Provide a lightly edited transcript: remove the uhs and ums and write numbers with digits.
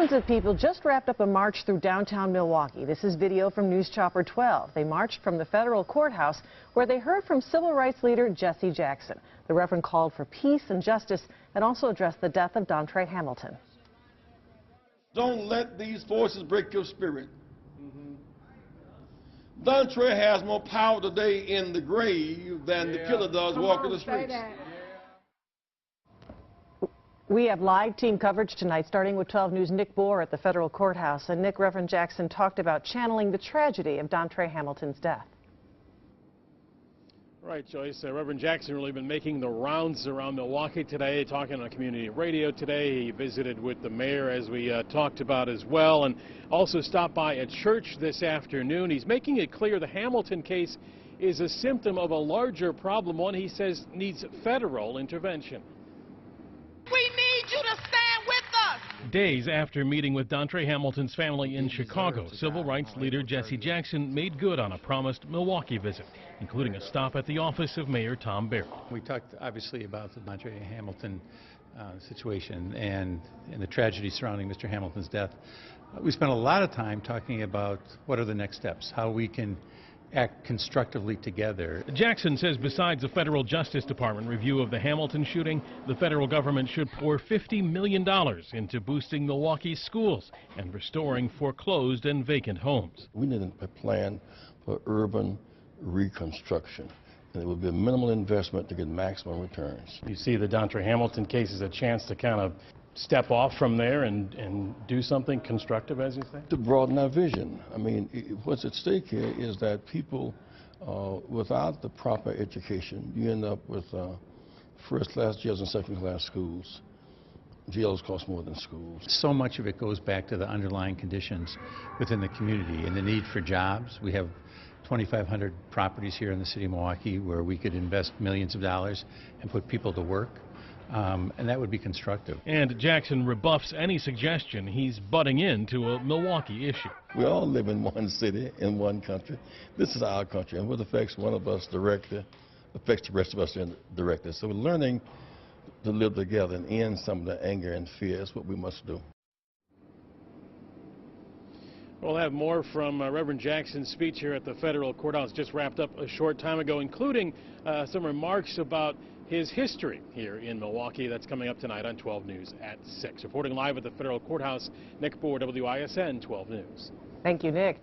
Thousands of people just wrapped up a march through downtown Milwaukee. This is video from News Chopper 12. They marched from the federal courthouse where they heard from civil rights leader Jesse Jackson. The Reverend called for peace and justice and also addressed the death of Dontre Hamilton. Don't let these forces break your spirit. Dontre has more power today in the grave than the killer does walking the streets. We have live team coverage tonight, starting with 12 News' Nick Bohr at the federal courthouse. And Nick, Reverend Jackson talked about channeling the tragedy of Dontre Hamilton's death. Right, Joyce. Reverend Jackson really been making the rounds around Milwaukee today, talking on community radio today. He visited with the mayor, as we talked about as well, and also stopped by a church this afternoon. He's making it clear the Hamilton case is a symptom of a larger problem, one he says needs federal intervention. We need you to stand with us. Days after meeting with Dontre Hamilton's family in Chicago, civil rights leader Jesse Jackson made good on a promised Milwaukee visit, including a stop at the office of Mayor Tom Barrett. We talked obviously about the Dontre Hamilton situation and the tragedy surrounding Mr. Hamilton's death. We spent a lot of time talking about what are the next steps, how we can act constructively together. Jackson says besides the federal Justice Department review of the Hamilton shooting, the federal government should pour $50 million into boosting Milwaukee's schools and restoring foreclosed and vacant homes. We need a plan for urban reconstruction, and it would be a minimal investment to get maximum returns. You see the Dontre Hamilton case as a chance to kind of step off from there and do something constructive, as you say? To broaden our vision. I mean, what's at stake here is that people, without the proper education, you end up with first-class jails and second-class schools. Jails cost more than schools. So much of it goes back to the underlying conditions within the community and the need for jobs. We have 2,500 properties here in the city of Milwaukee where we could invest millions of dollars and put people to work. And that would be constructive. And Jackson rebuffs any suggestion he's butting into a Milwaukee issue. We all live in one city, in one country. This is our country, and what affects one of us directly affects the rest of us indirectly. So we're learning to live together and end some of the anger and fear. That's what we must do. We'll have more from Reverend Jackson's speech here at the federal courthouse, just wrapped up a short time ago, including some remarks about his history here in Milwaukee. That's coming up tonight on 12 News at 6. Reporting live at the federal courthouse, Nick Bohr, WISN 12 News. Thank you, Nick.